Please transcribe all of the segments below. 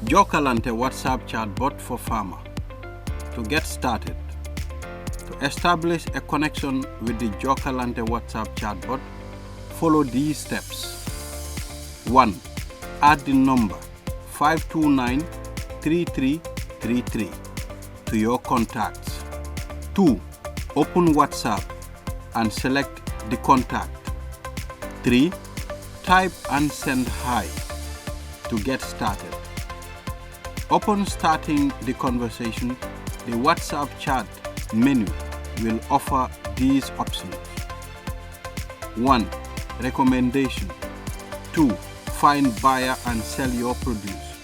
Jokkalante WhatsApp chatbot for farmer. To get started, to establish a connection with the Jokkalante WhatsApp chatbot, follow these steps. 1. Add the number 529-3333 to your contacts. 2. Open WhatsApp and select the contact. 3. Type and send hi to get started. Upon starting the conversation, the WhatsApp chat menu will offer these options. 1. Recommendation. 2. Find buyer and sell your produce.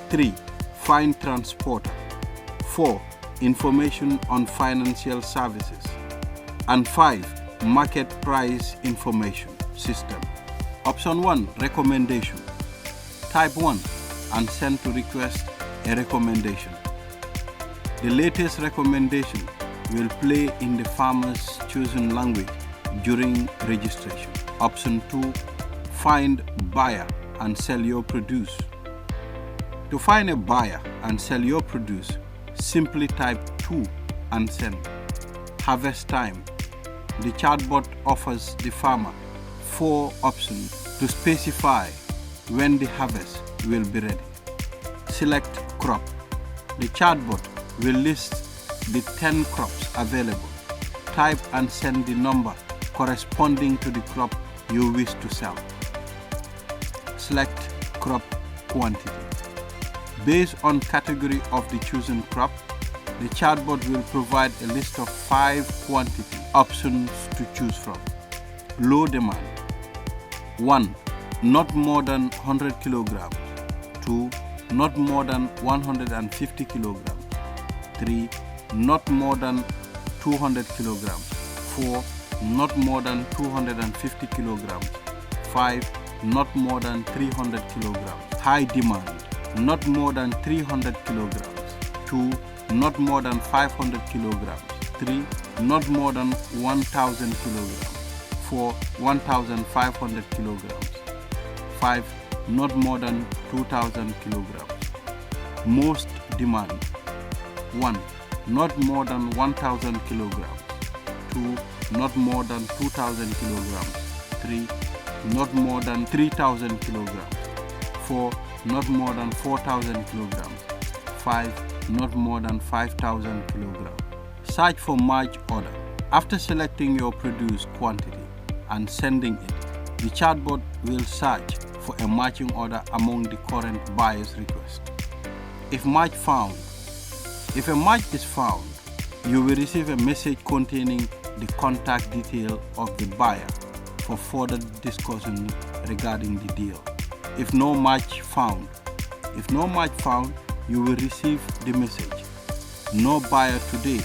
3. Find transporter. 4. Information on financial services. And 5. Market price information system. Option 1. Recommendation. Type 1 and send to request a recommendation. The latest recommendation will play in the farmer's chosen language during registration. Option 2. Find buyer and sell your produce. To find a buyer and sell your produce, simply type 2 and send. Harvest time. The chatbot offers the farmer 4 options to specify when the harvest will be ready. Select crop. The chatbot will list the 10 crops available. Type and send the number corresponding to the crop you wish to sell. Select crop quantity. Based on category of the chosen crop, the chatbot will provide a list of 5 quantity options to choose from. Low demand. 1. Not more than 100 kilograms. 2. Not more than 150 kilograms. 3. Not more than 200 kilograms. 4. Not more than 250 kilograms. 5. Not more than 300 kilograms. High demand. Not more than 300 kilograms. 2. Not more than 500 kilograms. 3. Not more than 1,000 kilograms. 4. 1,500 kilograms. 5. Not more than 2,000 kilograms. Most demand. 1. Not more than 1,000 kilograms. 2. Not more than 2,000 kilograms. 3. Not more than 3,000 kilograms. 4. Not more than 4,000 kilograms. 5. Not more than 5,000 kilograms. Search for match order. After selecting your produce quantity and sending it, the chatbot will search for a matching order among the current buyer's request. If a match is found, you will receive a message containing the contact detail of the buyer for further discussion regarding the deal. If no match found, you will receive the message, "No buyer today.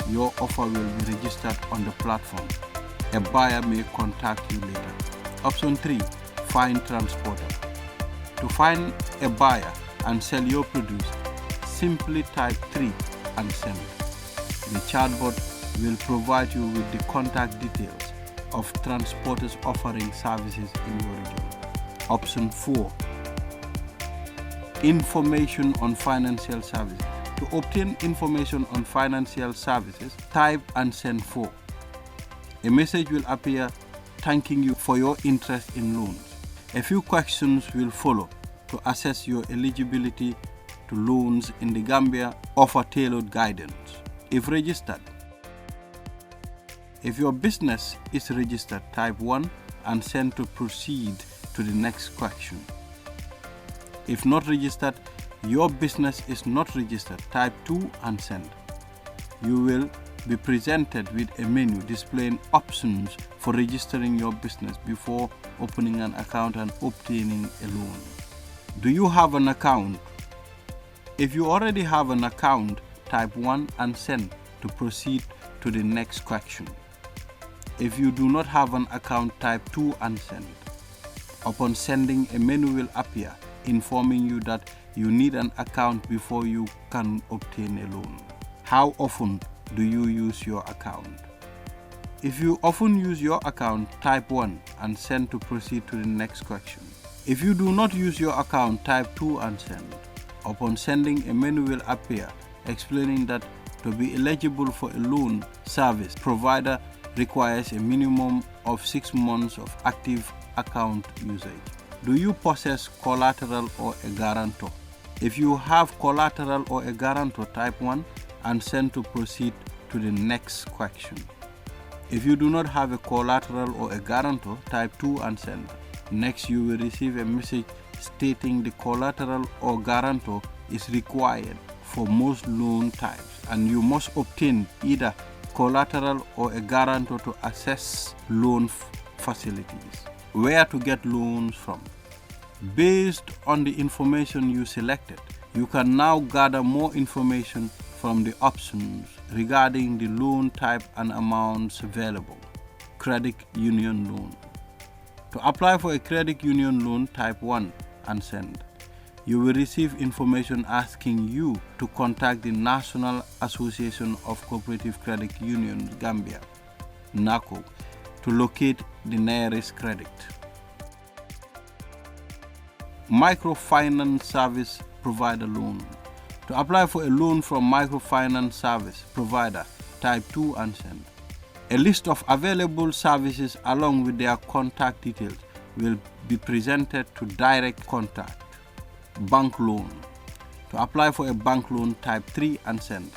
Your offer will be registered on the platform. A buyer may contact you later." Option 3. Find transporter. To find a buyer and sell your produce, simply type 3 and send. The chatbot will provide you with the contact details of transporters offering services in your region. Option 4. Information on financial services. To obtain information on financial services, type and send 4. A message will appear thanking you for your interest in loans. A few questions will follow to assess your eligibility to loans in the Gambia. Offer tailored guidance. If registered. If your business is registered, type 1 and send to proceed to the next question. If not registered, your business is not registered, type 2 and send. You will be presented with a menu displaying options for registering your business before opening an account and obtaining a loan. Do you have an account? If you already have an account, type 1 and send to proceed to the next question. If you do not have an account, type 2 and send. Upon sending, a menu will appear informing you that you need an account before you can obtain a loan. How often do you use your account? If you often use your account, type 1 and send to proceed to the next question. If you do not use your account, type 2 and send. Upon sending, a menu will appear explaining that to be eligible for a loan service provider requires a minimum of 6 months of active account usage. Do you possess collateral or a guarantor? If you have collateral or a guarantor, type 1 and send to proceed to the next question. If you do not have a collateral or a guarantor, type 2 and send. Next, you will receive a message stating the collateral or guarantor is required for most loan types, and you must obtain either collateral or a guarantor to access loan facilities. Where to get loans from? Based on the information you selected, you can now gather more information from the options regarding the loan type and amounts available. Credit union loan. To apply for a credit union loan, type 1 and send. You will receive information asking you to contact the National Association of Cooperative Credit Unions Gambia, NACO, to locate the nearest credit. Microfinance Service Provider Loan. To apply for a loan from Microfinance Service Provider, type 2 and send. A list of available services along with their contact details will be presented to direct contact. Bank loan. To apply for a bank loan, type 3 and send.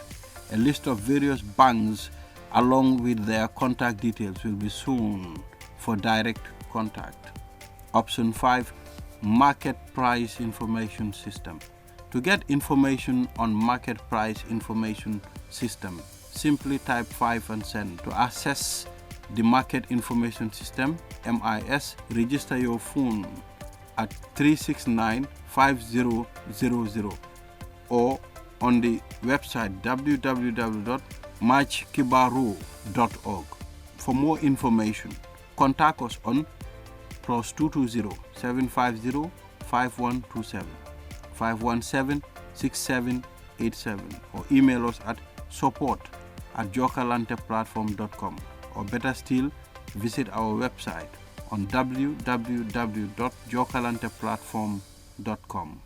A list of various banks along with their contact details will be shown for direct contact. Option 5, Market Price Information System. To get information on Market Price Information System, simply type 5 and send. To access the Market Information System, MIS, register your phone at 369-5000 or on the website www.matchkibaro.org. For more information, contact us on +220-750-5127, 517-6787 or email us at support@jokkalanteplatform.com, or better still, visit our website on www.jokkalanteplatform.com.